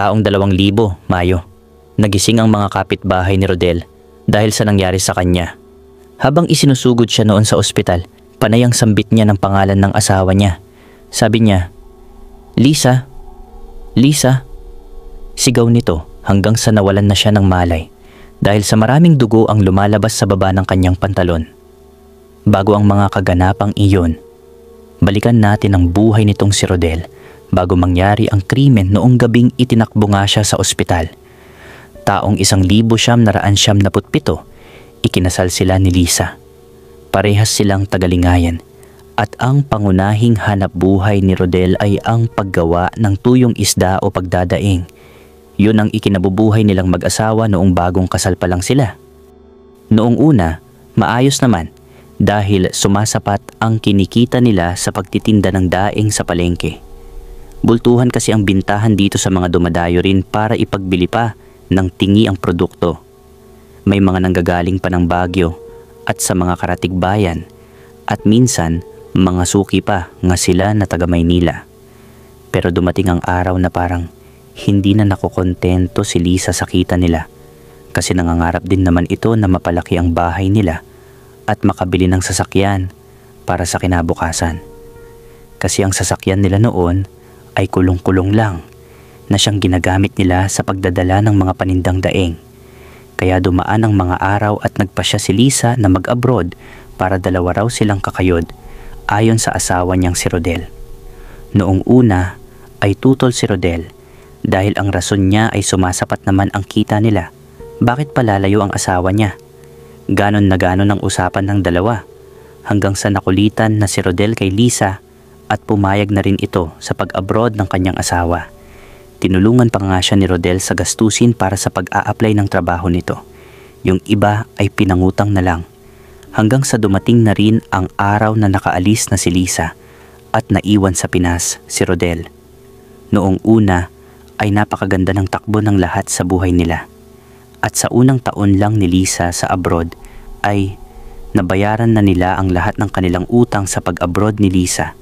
Taong 2,000, Mayo. Nagising ang mga kapitbahay ni Rodel dahil sa nangyari sa kanya. Habang isinusugod siya noon sa ospital, panay ang sambit niya ng pangalan ng asawa niya. Sabi niya, "Lisa, Lisa." Sigaw nito hanggang sa nawalan na siya ng malay dahil sa maraming dugo ang lumalabas sa baba ng kanyang pantalon. Bago ang mga kaganapang iyon, balikan natin ang buhay nitong si Rodel bago mangyari ang krimen noong gabing itinakbo nga siya sa ospital. Taong 1997, ikinasal sila ni Lisa. Parehas silang tagalingayan at ang pangunahing hanap buhay ni Rodel ay ang paggawa ng tuyong isda o pagdadaing. Yun ang ikinabubuhay nilang mag-asawa noong bagong kasal pa lang sila. Noong una, maayos naman dahil sumasapat ang kinikita nila sa pagtitinda ng daing sa palengke. Bultuhan kasi ang bintahan dito sa mga dumadayo rin para ipagbili pa ng tingi ang produkto. May mga nanggagaling pa ng Baguio at sa mga karatig bayan at minsan mga suki pa nga sila na taga Maynila. Pero dumating ang araw na parang hindi na nakokontento si Lisa sa kita nila kasi nangangarap din naman ito na mapalaki ang bahay nila at makabili ng sasakyan para sa kinabukasan. Kasi ang sasakyan nila noon ay kulong-kulong lang na siyang ginagamit nila sa pagdadala ng mga panindang daing. Kaya dumaan ang mga araw at nagpasya si Lisa na mag-abroad para dalawa raw silang kakayod ayon sa asawa niyang si Rodel. Noong una ay tutol si Rodel dahil ang rason niya ay sumasapat naman ang kita nila. Bakit palalayo ang asawa niya? Ganon na ganon ang usapan ng dalawa hanggang sa nakulitan na si Rodel kay Lisa at pumayag na rin ito sa pag-abroad ng kanyang asawa. Tinulungan pa nga siya ni Rodel sa gastusin para sa pag-a-apply ng trabaho nito. Yung iba ay pinangutang na lang. Hanggang sa dumating na rin ang araw na nakaalis na si Lisa at naiwan sa Pinas si Rodel. Noong una ay napakaganda ng takbo ng lahat sa buhay nila. At sa unang taon lang ni Lisa sa abroad ay nabayaran na nila ang lahat ng kanilang utang sa pag-abroad ni Lisa.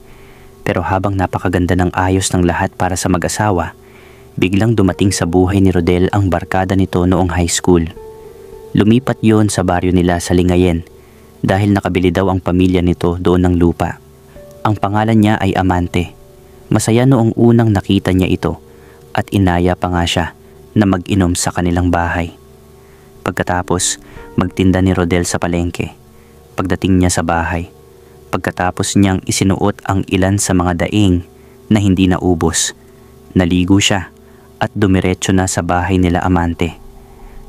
Pero habang napakaganda ng ayos ng lahat para sa mag-asawa, biglang dumating sa buhay ni Rodel ang barkada nito noong high school. Lumipat yon sa baryo nila sa Lingayen dahil nakabili daw ang pamilya nito doon ng lupa. Ang pangalan niya ay Amante. Masaya noong unang nakita niya ito at inaya pa nga siya na mag-inom sa kanilang bahay. Pagkatapos, magtinda ni Rodel sa palengke. Pagdating niya sa bahay, pagkatapos niyang isinuot ang ilan sa mga daing na hindi naubos, naligo siya at dumiretso na sa bahay nila Amante.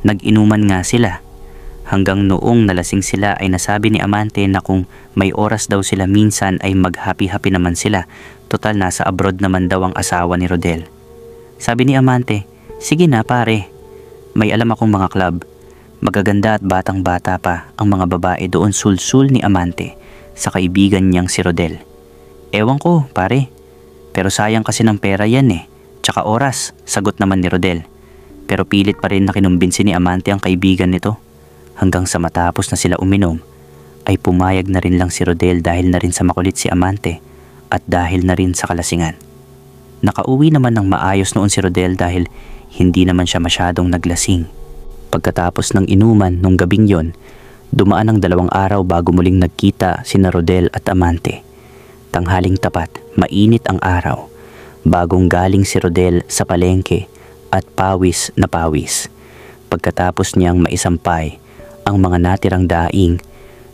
Nag-inuman nga sila hanggang noong nalasing sila ay nasabi ni Amante na kung may oras daw sila minsan ay mag-happy-happy naman sila. Total nasa abroad naman daw ang asawa ni Rodel. Sabi ni Amante, "Sige na pare, may alam akong mga club. Magaganda at batang-bata pa ang mga babae doon." Sulsul ni Amante sa kaibigan niyang si Rodel. "Ewan ko pare, pero sayang kasi ng pera yan eh, tsaka oras," sagot naman ni Rodel. Pero pilit pa rin na kinumbinsi ni Amante ang kaibigan nito. Hanggang sa matapos na sila uminom, ay pumayag na rin lang si Rodel dahil na rin sa makulit si Amante at dahil na rin sa kalasingan. Nakauwi naman ng maayos noon si Rodel dahil hindi naman siya masyadong naglasing. Pagkatapos ng inuman nung gabing yon, dumaan ang 2 araw bago muling nagkita sina Rodel at Amante. Tanghaling tapat, mainit ang araw. Bagong galing si Rodel sa palengke at pawis na pawis. Pagkatapos niyang maisampay ang mga natirang daing,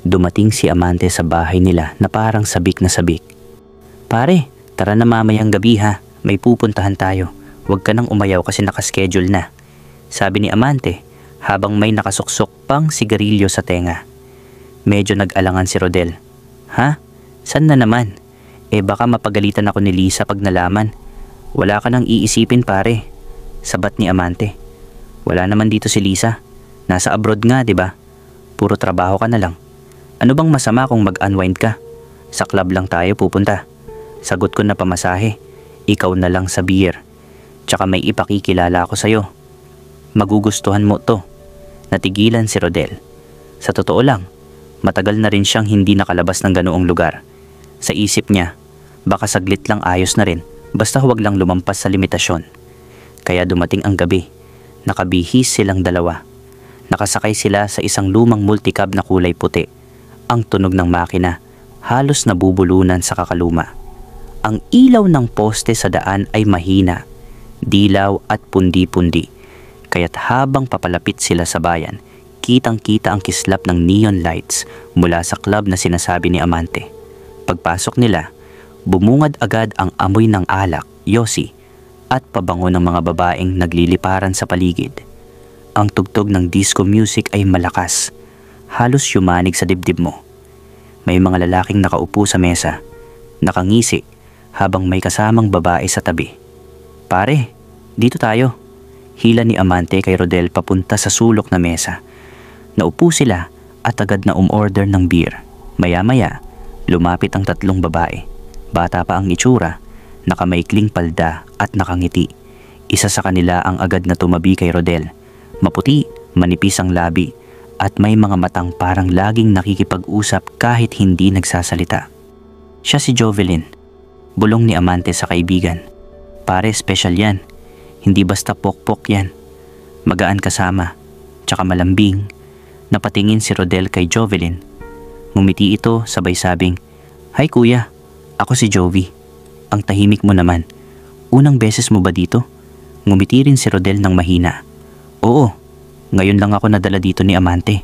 dumating si Amante sa bahay nila na parang sabik na sabik. "Pare, tara na mamayang gabi ha, may pupuntahan tayo. Huwag ka nang umayaw kasi nakaschedule na," sabi ni Amante habang may nakasuksok pang sigarilyo sa tenga. Medyo nag-alangan si Rodel. "Ha? San na naman? Baka mapagalitan ako ni Lisa pag nalaman." "Wala ka nang iisipin pare," sabat ni Amante. "Wala naman dito si Lisa. Nasa abroad nga, 'di ba? Puro trabaho ka na lang. Ano bang masama kung mag-unwind ka? Sa club lang tayo pupunta. Sagot ko na pamasahe. Ikaw na lang sa beer. Tsaka may ipakikilala ako sa'yo. Magugustuhan mo to." Natigilan si Rodel. Sa totoo lang, matagal na rin siyang hindi nakalabas ng ganoong lugar. Sa isip niya, baka saglit lang ayos na rin, basta huwag lang lumampas sa limitasyon. Kaya dumating ang gabi, nakabihis silang dalawa. Nakasakay sila sa isang lumang multicab na kulay puti. Ang tunog ng makina, halos nabubulunan sa kakaluma. Ang ilaw ng poste sa daan ay mahina, dilaw at pundi-pundi. Kaya't habang papalapit sila sa bayan, kitang-kita ang kislap ng neon lights mula sa club na sinasabi ni Amante. Pagpasok nila, bumungad agad ang amoy ng alak, yosi, at pabango ng mga babaeng nagliliparan sa paligid. Ang tugtog ng disco music ay malakas, halos yumanig sa dibdib mo. May mga lalaking nakaupo sa mesa, nakangisi habang may kasamang babae sa tabi. "Pare, dito tayo," hila ni Amante kay Rodel papunta sa sulok na mesa. Naupo sila at agad na umorder ng beer. Maya-maya, lumapit ang tatlong babae. Bata pa ang itsura, nakamaikling palda at nakangiti. Isa sa kanila ang agad na tumabi kay Rodel. Maputi, manipis ang labi, at may mga matang parang laging nakikipag-usap kahit hindi nagsasalita. Siya si Jovelyn, bulong ni Amante sa kaibigan. "Pare, special yan. Hindi basta pokpok yan. Magaan kasama, tsaka malambing." Napatingin si Rodel kay Jovelyn. Ngumiti ito sabay sabing, "Hi kuya, ako si Jovi. Ang tahimik mo naman. Unang beses mo ba dito?" Ngumiti rin si Rodel ng mahina. "Oo, ngayon lang ako nadala dito ni Amante."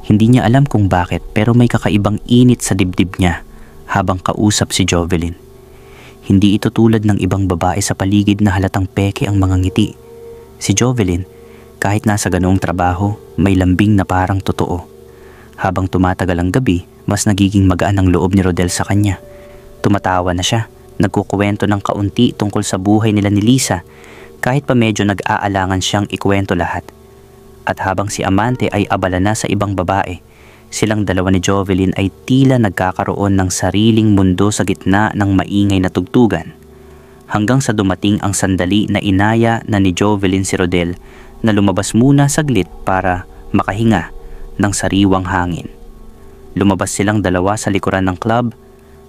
Hindi niya alam kung bakit pero may kakaibang init sa dibdib niya habang kausap si Jovelyn. Hindi ito tulad ng ibang babae sa paligid na halatang peke ang mga ngiti. Si Jovelyn, kahit nasa ganoong trabaho, may lambing na parang totoo. Habang tumatagal ang gabi, mas nagiging magaan ang loob ni Rodel sa kanya. Tumatawa na siya, nagkukuwento ng kaunti tungkol sa buhay nila ni Lisa, kahit pa medyo nag-aalangan siyang ikuwento lahat. At habang si Amante ay abala na sa ibang babae, silang dalawa ni Jovelyn ay tila nagkakaroon ng sariling mundo sa gitna ng maingay na tugtugan. Hanggang sa dumating ang sandali na inaya na ni Jovelyn si Rodel na lumabas muna saglit para makahinga ng sariwang hangin. Lumabas silang dalawa sa likuran ng club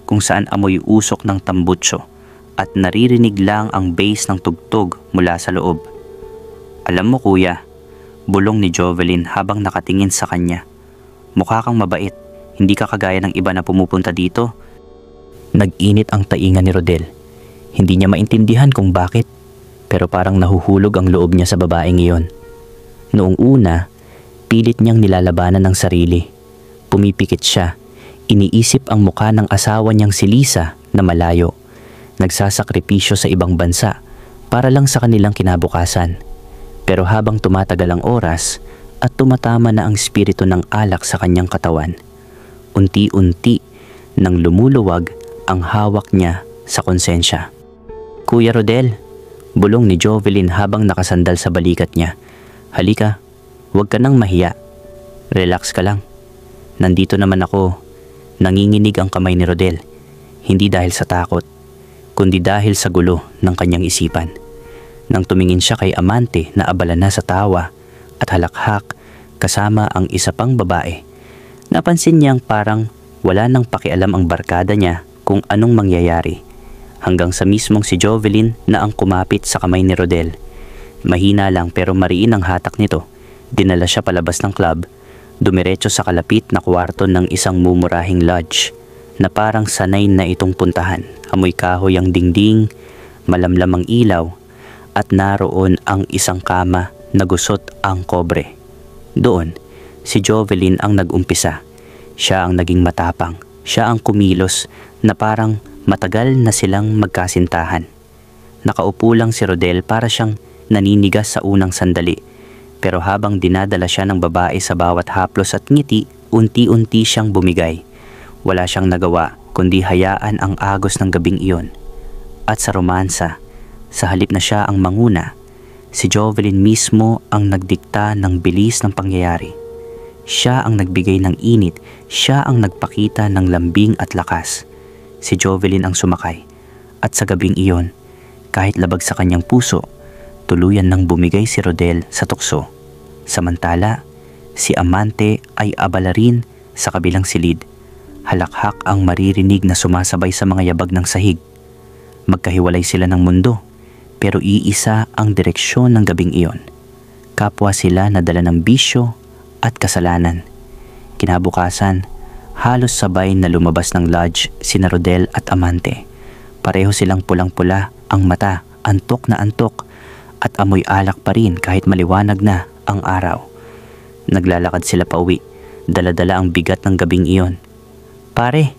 kung saan amoy usok ng tambutso at naririnig lang ang bass ng tugtog mula sa loob. "Alam mo kuya," bulong ni Jovelyn habang nakatingin sa kanya, "mukha kang mabait, hindi ka kagaya ng iba na pumupunta dito." Nag-init ang tainga ni Rodel. Hindi niya maintindihan kung bakit, pero parang nahuhulog ang loob niya sa babaeng iyon. Noong una, pilit niyang nilalabanan ng sarili. Pumipikit siya, iniisip ang mukha ng asawa niyang si Lisa na malayo, nagsasakripisyo sa ibang bansa para lang sa kanilang kinabukasan. Pero habang tumatagal ang oras at tumatama na ang spirito ng alak sa kanyang katawan, unti-unti nang lumuluwag ang hawak niya sa konsensya. "Kuya Rodel," bulong ni Jovelyn habang nakasandal sa balikat niya, "halika, huwag ka nang mahiya. Relax ka lang. Nandito naman ako." Nanginginig ang kamay ni Rodel, hindi dahil sa takot, kundi dahil sa gulo ng kanyang isipan. Nang tumingin siya kay Amante na abala na sa tawa at halakhak kasama ang isa pang babae, napansin niyang parang wala nang pakialam ang barkada niya kung anong mangyayari. Hanggang sa mismong si Jovelyn na ang kumapit sa kamay ni Rodel. Mahina lang pero mariin ang hatak nito. Dinala siya palabas ng club, dumiretso sa kalapit na kwarto ng isang mumurahing lodge na parang sanay na itong puntahan. Amoy kahoy ang dingding, malamlam ang ilaw, at naroon ang isang kama na gusot ang kobre. Doon, si Jovelyn ang nag-umpisa. Siya ang naging matapang. Siya ang kumilos na parang matagal na silang magkasintahan. Nakaupo lang si Rodel para siyang naninigas sa unang sandali. Pero habang dinadala siya ng babae sa bawat haplos at ngiti, unti-unti siyang bumigay. Wala siyang nagawa kundi hayaan ang agos ng gabing iyon. At sa romansa, sa halip na siya ang manguna, si Jovelyn mismo ang nagdikta ng bilis ng pangyayari. Siya ang nagbigay ng init, siya ang nagpakita ng lambing at lakas. Si Jovelyn ang sumakay, at sa gabing iyon, kahit labag sa kanyang puso, tuluyan nang bumigay si Rodel sa tukso. Samantala, si Amante ay abala rin sa kabilang silid. Halakhak ang maririnig na sumasabay sa mga yabag ng sahig. Magkahiwalay sila ng mundo. pero iisa ang direksyon ng gabing iyon. Kapwa sila na dala ng bisyo at kasalanan. Kinabukasan, halos sabay na lumabas ng lodge sina Rodel at Amante. Pareho silang pulang-pula ang mata, antok na antok, at amoy alak pa rin kahit maliwanag na ang araw. Naglalakad sila pauwi, dala-dala ang bigat ng gabing iyon. "Pare,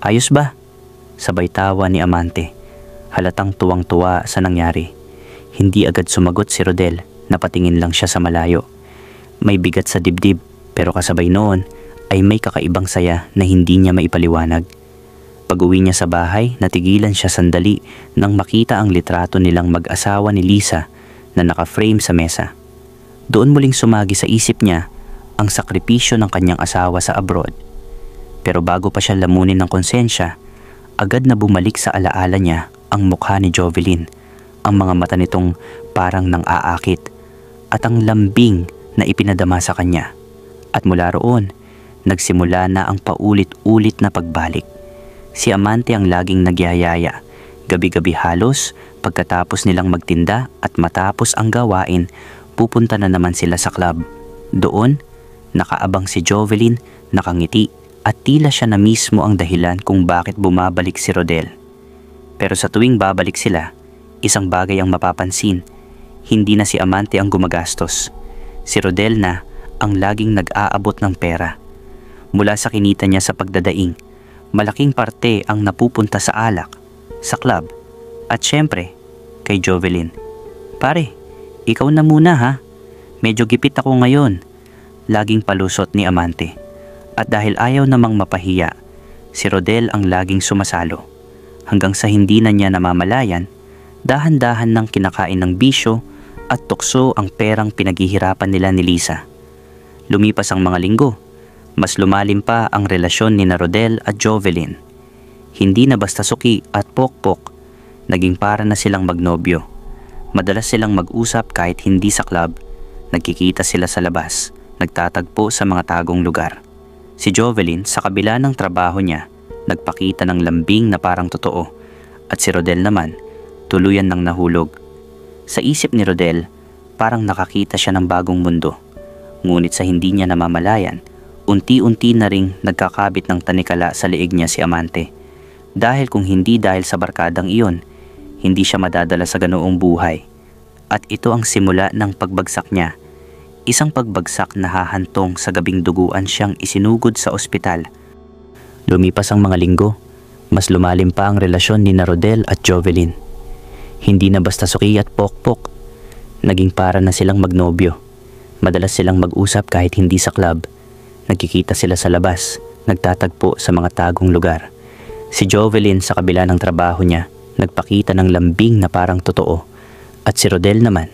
ayos ba?" Sabay tawa ni Amante. Halatang tuwang-tuwa sa nangyari. Hindi agad sumagot si Rodel, napatingin lang siya sa malayo. May bigat sa dibdib, pero kasabay noon ay may kakaibang saya na hindi niya maipaliwanag. Pag-uwi niya sa bahay, natigilan siya sandali nang makita ang litrato nilang mag-asawa ni Lisa na naka-frame sa mesa. Doon muling sumagi sa isip niya ang sakripisyo ng kanyang asawa sa abroad. Pero bago pa siya lamunin ng konsensya, agad na bumalik sa alaala niya ang mukha ni Jovelyn, ang mga mata nitong parang nang-aakit, at ang lambing na ipinadama sa kanya. At mula roon, nagsimula na ang paulit-ulit na pagbalik. Si Amante ang laging nagyayaya. Gabi-gabi halos, pagkatapos nilang magtinda at matapos ang gawain, pupunta na naman sila sa club. Doon, nakaabang si Jovelyn, nakangiti, at tila siya na mismo ang dahilan kung bakit bumabalik si Rodel. Pero sa tuwing babalik sila, isang bagay ang mapapansin. Hindi na si Amante ang gumagastos. Si Rodel na ang laging nag-aabot ng pera. Mula sa kinita niya sa pagdadaing, malaking parte ang napupunta sa alak, sa club, at syempre, kay Jovelyn. "Pare, ikaw na muna ha. Medyo gipit ako ngayon." Laging palusot ni Amante. At dahil ayaw namang mapahiya, si Rodel ang laging sumasalo. Hanggang sa hindi na niya namamalayan, dahan-dahan nang kinakain ng bisyo at tukso ang perang pinaghihirapan nila ni Lisa. Lumipas ang mga linggo. Mas lumalim pa ang relasyon ni Rodel at Jovelyn. Hindi na basta suki at pokpok, naging para na silang magnobyo. Madalas silang mag-usap kahit hindi sa club. Nagkikita sila sa labas, nagtatagpo sa mga tagong lugar. Si Jovelyn, sa kabila ng trabaho niya, nagpakita ng lambing na parang totoo. At si Rodel naman, tuluyan ng nahulog. Sa isip ni Rodel, parang nakakita siya ng bagong mundo. Ngunit sa hindi niya namamalayan, unti-unti na ring nagkakabit ng tanikala sa liig niya si Amante. Dahil kung hindi dahil sa barkadang iyon, hindi siya madadala sa ganoong buhay. At ito ang simula ng pagbagsak niya. Isang pagbagsak na hahantong sa gabing duguan siyang isinugod sa ospital. Lumipas ang mga linggo, mas lumalim pa ang relasyon ni Rodel at Jovelyn. Hindi na basta suki at pokpok, naging para na silang magnobyo. Madalas silang mag-usap kahit hindi sa club. Nagkikita sila sa labas, nagtatagpo sa mga tagong lugar. Si Jovelyn sa kabila ng trabaho niya, nagpakita ng lambing na parang totoo. At si Rodel naman,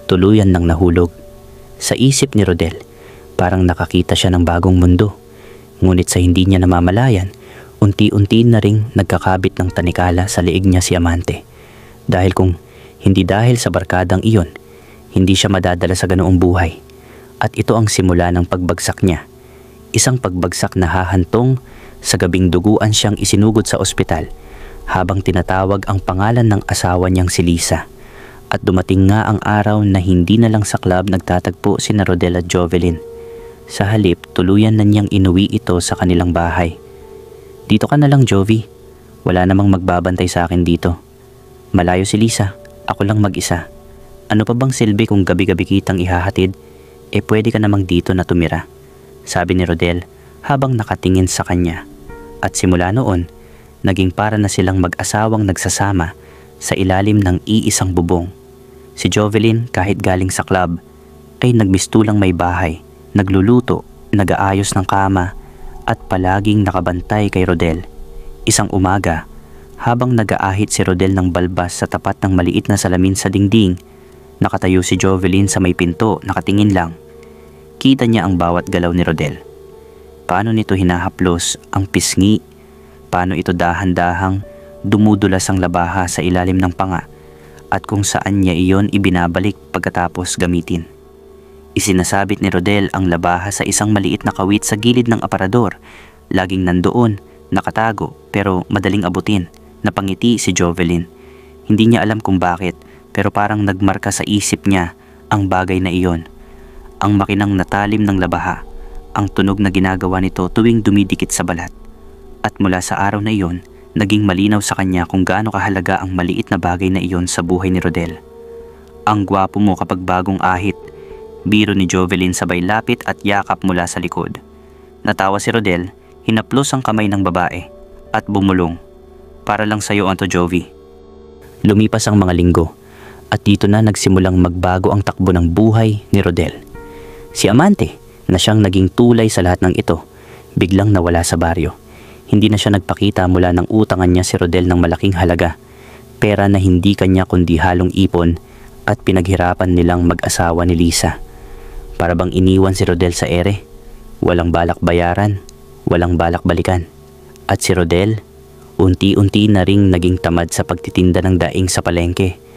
tuluyan ng nahulog. Sa isip ni Rodel, parang nakakita siya ng bagong mundo. Ngunit sa hindi niya namamalayan, unti-unti na ring nagkakabit ng tanikala sa liig niya si Amante. Dahil kung hindi dahil sa barkadang iyon, hindi siya madadala sa ganoong buhay. At ito ang simula ng pagbagsak niya. Isang pagbagsak na hahantong sa gabing duguan siyang isinugod sa ospital habang tinatawag ang pangalan ng asawa niyang si Lisa. At dumating nga ang araw na hindi na lang sa club nagtatagpo sina Rodel at Jovelyn. Sa halip, tuluyan na niyang inuwi ito sa kanilang bahay. "Dito ka na lang, Jovi. Wala namang magbabantay sa akin dito. Malayo si Lisa, ako lang mag-isa. Ano pa bang silbi kung gabi-gabi kitang ihahatid? Pwede ka namang dito na tumira," sabi ni Rodel habang nakatingin sa kanya. At simula noon, naging para na silang mag-asawang nagsasama sa ilalim ng iisang bubong. Si Jovelyn, kahit galing sa club, ay nagmistulang may bahay, nagluluto, nag-aayos ng kama, at palaging nakabantay kay Rodel. Isang umaga, habang nag-aahit si Rodel ng balbas sa tapat ng maliit na salamin sa dingding, nakatayo si Jovelyn sa may pinto, nakatingin lang. Kita niya ang bawat galaw ni Rodel. Paano nito hinahaplos ang pisngi? Paano ito dahan-dahang dumudulas ang labaha sa ilalim ng panga? At kung saan niya iyon ibinabalik pagkatapos gamitin? Isinasabit ni Rodel ang labaha sa isang maliit na kawit sa gilid ng aparador. Laging nandoon, nakatago pero madaling abutin. Napangiti si Jovelyn. Hindi niya alam kung bakit, pero parang nagmarka sa isip niya ang bagay na iyon. Ang makinang natalim ng labaha, ang tunog na ginagawa nito tuwing dumidikit sa balat. At mula sa araw na iyon, naging malinaw sa kanya kung gaano kahalaga ang maliit na bagay na iyon sa buhay ni Rodel. Ang gwapo mo kapag bagong ahit, biro ni Jovelyn sabay lapit at yakap mula sa likod. Natawa si Rodel, hinaplos ang kamay ng babae at bumulong. Para lang sa'yo, Anto Jovi. Lumipas ang mga linggo at dito na nagsimulang magbago ang takbo ng buhay ni Rodel. Si Amante, na siyang naging tulay sa lahat ng ito, biglang nawala sa baryo. Hindi na siya nagpakita mula nang utangan niya si Rodel ng malaking halaga, pera na hindi kanya kundi halong ipon at pinaghirapan nilang mag-asawa ni Lisa. Para bang iniwan si Rodel sa ere, walang balak bayaran, walang balak balikan. At si Rodel, unti-unti na ring naging tamad sa pagtitinda ng daing sa palengke.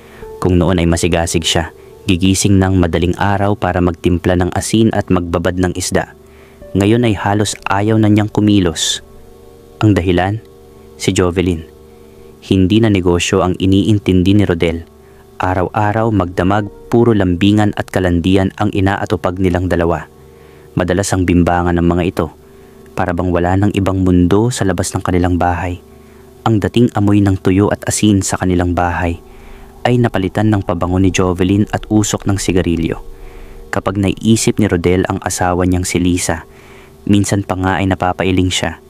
Kung noon ay masigasig siya, gigising ng madaling araw para magtimpla ng asin at magbabad ng isda. Ngayon ay halos ayaw na niyang kumilos. Ang dahilan? Si Jovelyn. Hindi na negosyo ang iniintindi ni Rodel. Araw-araw magdamag, puro lambingan at kalandian ang inaatupag nilang dalawa. Madalas ang bimbangan ng mga ito. Para bang wala ng ibang mundo sa labas ng kanilang bahay. Ang dating amoy ng tuyo at asin sa kanilang bahay ay napalitan ng pabango ni Jovelyn at usok ng sigarilyo. Kapag naiisip ni Rodel ang asawa niyang si Lisa, minsan pa nga ay napapailing siya.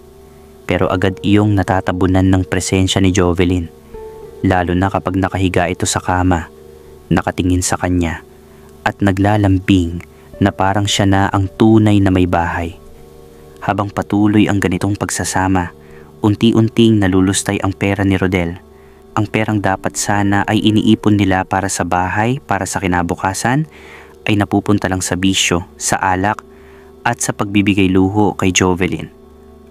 Pero agad iyong natatabunan ng presensya ni Jovelyn, lalo na kapag nakahiga ito sa kama, nakatingin sa kanya, at naglalambing na parang siya na ang tunay na may bahay. Habang patuloy ang ganitong pagsasama, unti-unting nalulustay ang pera ni Rodel. Ang perang dapat sana ay iniipon nila para sa bahay, para sa kinabukasan, ay napupunta lang sa bisyo, sa alak, at sa pagbibigay luho kay Jovelyn.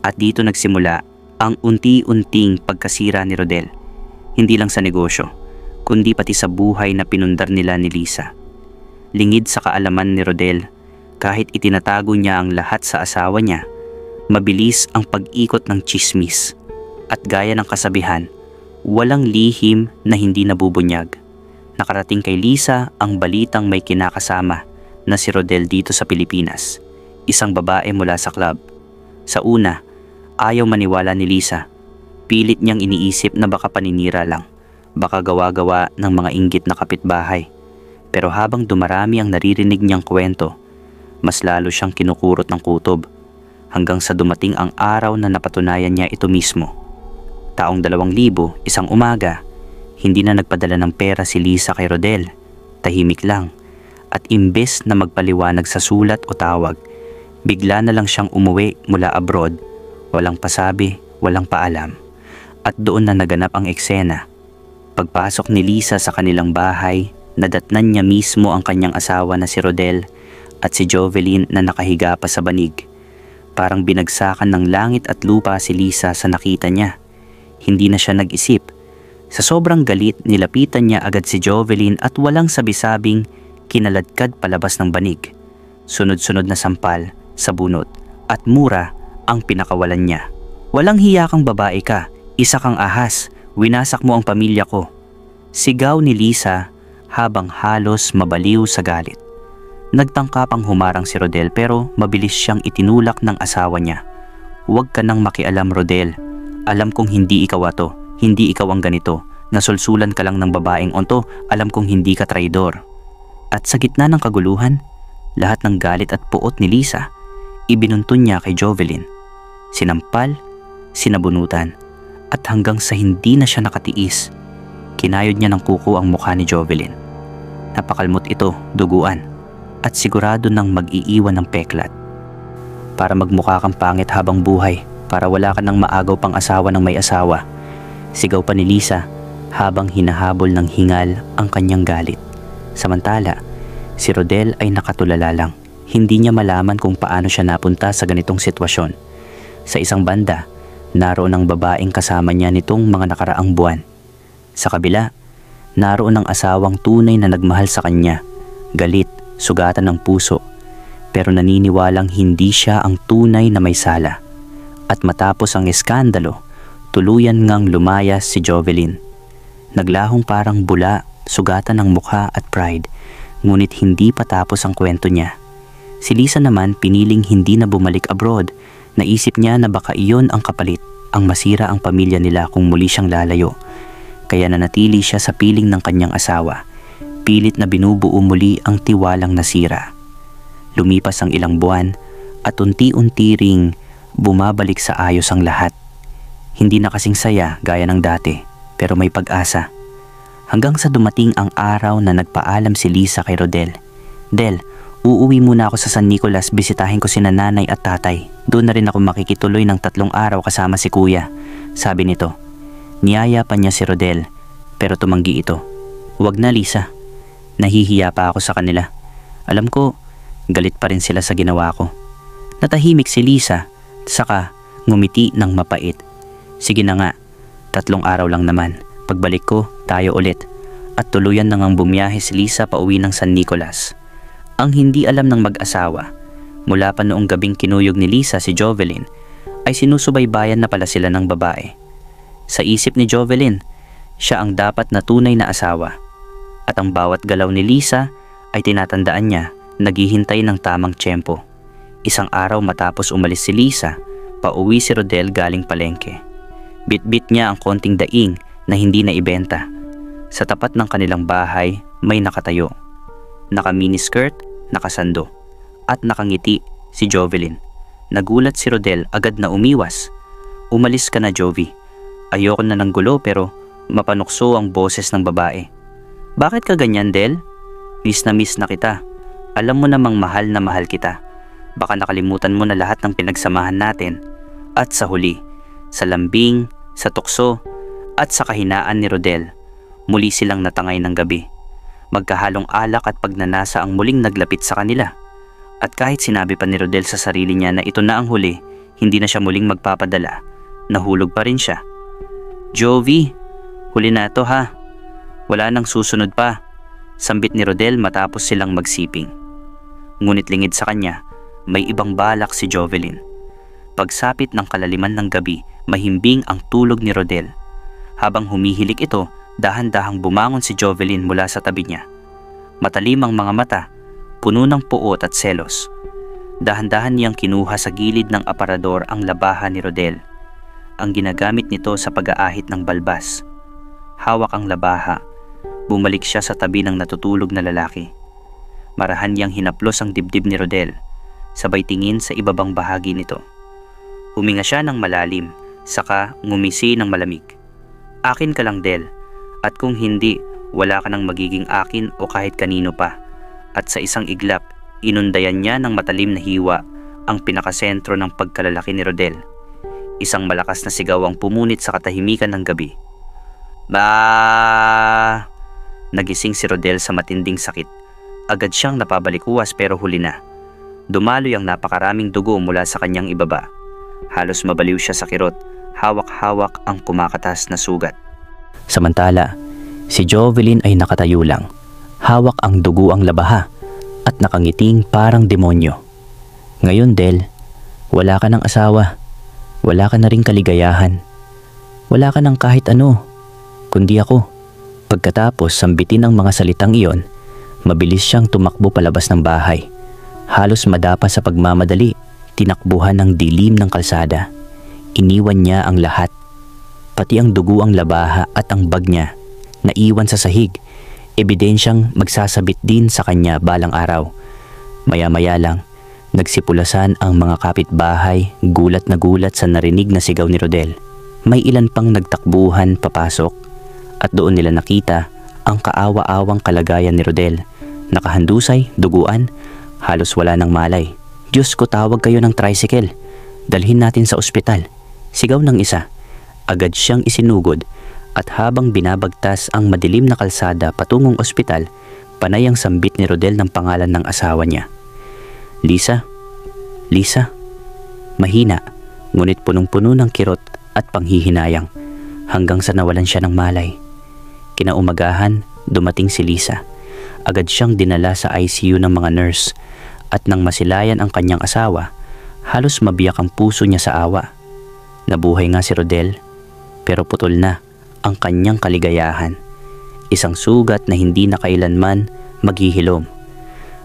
At dito nagsimula ang unti-unting pagkasira ni Rodel. Hindi lang sa negosyo, kundi pati sa buhay na pinundar nila ni Lisa. Lingid sa kaalaman ni Rodel, kahit itinatago niya ang lahat sa asawa niya, mabilis ang pag-ikot ng tsismis. At gaya ng kasabihan, walang lihim na hindi nabubunyag. Nakarating kay Lisa ang balitang may kinakasama na si Rodel dito sa Pilipinas, isang babae mula sa club. Sa una, ayaw maniwala ni Lisa. Pilit niyang iniisip na baka paninira lang, baka gawa-gawa ng mga inggit na kapitbahay. Pero habang dumarami ang naririnig niyang kwento, mas lalo siyang kinukurot ng kutob, hanggang sa dumating ang araw na napatunayan niya ito mismo. Taong 2000, isang umaga, hindi na nagpadala ng pera si Lisa kay Rodel. Tahimik lang, at imbes na magpaliwanag sa sulat o tawag, bigla na lang siyang umuwi mula abroad. Walang pasabi, walang paalam. At doon na naganap ang eksena. Pagpasok ni Lisa sa kanilang bahay, nadatnan niya mismo ang kanyang asawa na si Rodel at si Jovelyn na nakahiga pa sa banig. Parang binagsakan ng langit at lupa si Lisa sa nakita niya. Hindi na siya nag-isip. Sa sobrang galit, nilapitan niya agad si Jovelyn at walang sabi-sabing kinaladkad palabas ng banig. Sunod-sunod na sampal sa bunot at mura ang pinakawalan niya. Walang hiya kang babae ka, isa kang ahas, winasak mo ang pamilya ko. Sigaw ni Lisa habang halos mabaliw sa galit. Nagtangka pang humarang si Rodel pero mabilis siyang itinulak ng asawa niya. Huwag ka nang makialam, Rodel. Alam kong hindi ikaw ato, hindi ikaw ang ganito. Nasulsulan ka lang ng babaeng onto, alam kong hindi ka traidor. At sa gitna ng kaguluhan, lahat ng galit at puot ni Lisa, ibinuntun niya kay Jovelyn. Sinampal, sinabunutan, at hanggang sa hindi na siya nakatiis, kinayod niya ng kuko ang mukha ni Jovelyn. Napakalmot ito, duguan, at sigurado nang mag-iiwan ng peklat. Para magmukha kang pangit habang buhay, para wala ka nang maagaw pang asawa ng may asawa. Sigaw pa ni Lisa habang hinahabol ng hingal ang kanyang galit. Samantala, si Rodel ay nakatulala lang. Hindi niya malaman kung paano siya napunta sa ganitong sitwasyon. Sa isang banda, naroon ang babaeng kasama niya nitong mga nakaraang buwan. Sa kabila, naroon ang asawang tunay na nagmahal sa kanya, galit, sugatan ng puso, pero naniniwalang hindi siya ang tunay na may sala. At matapos ang eskandalo, tuluyan ngang lumayas si Jovelyn. Naglahong parang bula sugatan ng mukha at pride, ngunit hindi pa tapos ang kwento niya. Si Lisa naman piniling hindi na bumalik abroad. Naisip niya na baka iyon ang kapalit, ang masira ang pamilya nila kung muli siyang lalayo. Kaya nanatili siya sa piling ng kanyang asawa. Pilit na binubuo muli ang tiwalang nasira. Lumipas ang ilang buwan at unti-unti ring bumabalik sa ayos ang lahat. Hindi na kasing saya gaya ng dati, pero may pag-asa. Hanggang sa dumating ang araw na nagpaalam si Lisa kay Rodel. "Del, uuwi muna ako sa San Nicolas, bisitahin ko sina nanay at tatay. Doon na rin ako makikituloy ng 3 araw kasama si kuya," sabi nito. Niyaya pa niya si Rodel, pero tumanggi ito. "Huwag na, Lisa. Nahihiya pa ako sa kanila. Alam ko, galit pa rin sila sa ginawa ko." Natahimik si Lisa, saka ngumiti ng mapait. "Sige na nga, 3 araw lang naman. Pagbalik ko, tayo ulit." At tuluyan na ngang bumiyahe si Lisa pauwi ng San Nicolas. Ang hindi alam ng mag-asawa, mula pa noong gabing kinuyog ni Lisa si Jovelyn, ay sinusubaybayan na pala sila ng babae. Sa isip ni Jovelyn, siya ang dapat na tunay na asawa. At ang bawat galaw ni Lisa ay tinatandaan niya, naghihintay ng tamang tiyempo. Isang araw matapos umalis si Lisa, pauwi si Rodel galing palengke. Bit-bit niya ang konting daing na hindi na ibenta. Sa tapat ng kanilang bahay may nakatayo. Naka-miniskirt, nakasando, at nakangiti si Jovelyn. Nagulat si Rodel, agad na umiwas. "Umalis ka na, Jovi. Ayoko na ng gulo," pero mapanukso ang boses ng babae. "Bakit ka ganyan, Del? Miss na kita. Alam mo namang mahal na mahal kita. Baka nakalimutan mo na lahat ng pinagsamahan natin." At sa huli, sa lambing, sa tukso, at sa kahinaan ni Rodel, muli silang natangay ng gabi. Magkahalong alak at pagnanasa ang muling naglapit sa kanila. At kahit sinabi pa ni Rodel sa sarili niya na ito na ang huli, hindi na siya muling magpapadala, nahulog pa rin siya. "Jovi, huli na ito ha. Wala nang susunod pa," sambit ni Rodel matapos silang magsiping. Ngunit lingid sa kanya, may ibang balak si Jovelyn. Pagsapit ng kalaliman ng gabi, mahimbing ang tulog ni Rodel. Habang humihilik ito, dahan-dahang bumangon si Jovelyn mula sa tabi niya. Matalim ang mga mata, puno ng puot at selos. Dahan-dahan niyang kinuha sa gilid ng aparador ang labahan ni Rodel, ang ginagamit nito sa pag-aahit ng balbas. Hawak ang labaha, bumalik siya sa tabi ng natutulog na lalaki. Marahan niyang hinaplos ang dibdib ni Rodel, sabay tingin sa ibabang bahagi nito. Huminga siya ng malalim, saka ngumisi ng malamig. "Akin ka lang, Del. At kung hindi, wala ka nang magiging akin o kahit kanino pa." At sa isang iglap, inundayan niya ng matalim na hiwa ang pinakasentro ng pagkalalaki ni Rodel. Isang malakas na sigaw ang pumunit sa katahimikan ng gabi. "Ba!" Nagising si Rodel sa matinding sakit. Agad siyang napabalikuwas pero huli na. Dumaloy ang napakaraming dugo mula sa kanyang ibaba. Halos mabaliw siya sa kirot, hawak-hawak ang kumakatas na sugat. Samantala, si Jovelyn ay nakatayo lang. Hawak ang dugo ang labaha at nakangiting parang demonyo. "Ngayon, Del, wala ka ng asawa. Wala ka na ring kaligayahan. Wala ka ng kahit ano, kundi ako." Pagkatapos sambitin ang mga salitang iyon, mabilis siyang tumakbo palabas ng bahay. Halos madapa sa pagmamadali, tinakbuhan ng dilim ng kalsada. Iniwan niya ang lahat. Pati ang dugo ang labaha at ang bag niya, naiwan sa sahig, ebidensyang magsasabit din sa kanya balang araw. Maya-maya lang, nagsipulasan ang mga kapitbahay, gulat na gulat sa narinig na sigaw ni Rodel. May ilan pang nagtakbuhan papasok at doon nila nakita ang kaawa-awang kalagayan ni Rodel. Nakahandusay, duguan, halos wala ng malay. "Diyos ko, tawag kayo ng tricycle. Dalhin natin sa ospital," sigaw ng isa. Agad siyang isinugod at habang binabagtas ang madilim na kalsada patungong ospital, panay ang sambit ni Rodel ng pangalan ng asawa niya. "Lisa? Lisa?" Mahina, ngunit punong-puno ng kirot at panghihinayang, hanggang sa nawalan siya ng malay. Kinaumagahan, dumating si Lisa. Agad siyang dinala sa ICU ng mga nurse at nang masilayan ang kanyang asawa, halos mabiyak ang puso niya sa awa. Nabuhay nga si Rodel, pero putol na ang kanyang kaligayahan. Isang sugat na hindi na kailanman maghihilom.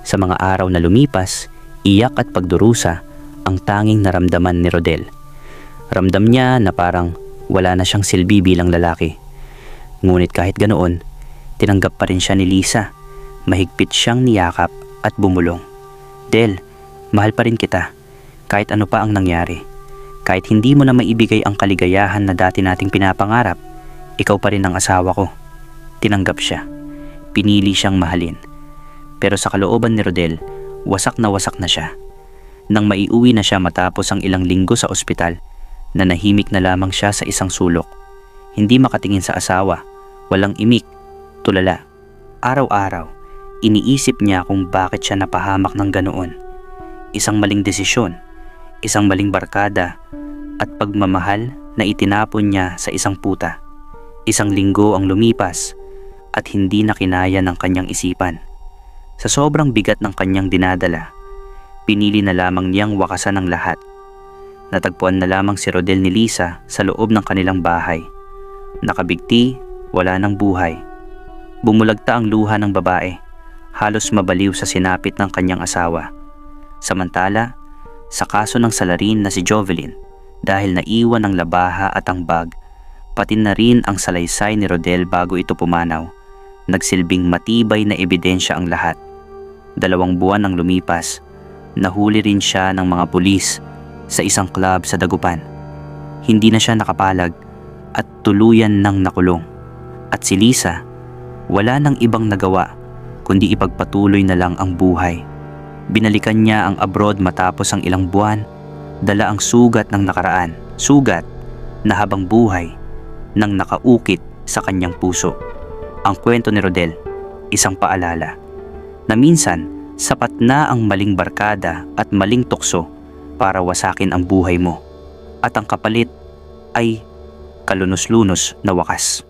Sa mga araw na lumipas, iyak at pagdurusa ang tanging naramdaman ni Rodel. Ramdam niya na parang wala na siyang silbi bilang lalaki. Ngunit kahit ganoon, tinanggap pa rin siya ni Lisa. Mahigpit siyang niyakap at bumulong. Del, mahal pa rin kita. Kahit ano pa ang nangyari. Kahit hindi mo na maibigay ang kaligayahan na dati nating pinapangarap, ikaw pa rin ang asawa ko. Tinanggap siya. Pinili siyang mahalin. Pero sa kalooban ni Rodel, wasak na siya. Nang maiuwi na siya matapos ang ilang linggo sa ospital, nanahimik na lamang siya sa isang sulok. Hindi makatingin sa asawa, walang imik, tulala. Araw-araw, iniisip niya kung bakit siya napahamak ng ganoon. Isang maling desisyon, isang maling barkada, at pagmamahal na itinapon niya sa isang puta. Isang linggo ang lumipas at hindi na kinaya ng kanyang isipan. Sa sobrang bigat ng kanyang dinadala, pinili na lamang niyang wakasan ang lahat. Natagpuan na lamang si Rodel ni Lisa sa loob ng kanilang bahay. Nakabigti, wala ng buhay. Bumulagta ang luha ng babae, halos mabaliw sa sinapit ng kanyang asawa. Samantala, sa kaso ng salarin na si Jovelyn, dahil naiwan ang labaha at ang bag, pati na rin ang salaysay ni Rodel bago ito pumanaw, nagsilbing matibay na ebidensya ang lahat. 2 buwan ang lumipas, nahuli rin siya ng mga pulis sa isang club sa Dagupan. Hindi na siya nakapalag at tuluyan nang nakulong. At si Lisa, wala nang ibang nagawa kundi ipagpatuloy na lang ang buhay. Binalikan niya ang abroad matapos ang ilang buwan, dala ang sugat ng nakaraan, sugat na habang buhay nang nakaukit sa kanyang puso. Ang kwento ni Rodel, isang paalala na minsan sapat na ang maling barkada at maling tukso para wasakin ang buhay mo, at ang kapalit ay kalunos-lunos na wakas.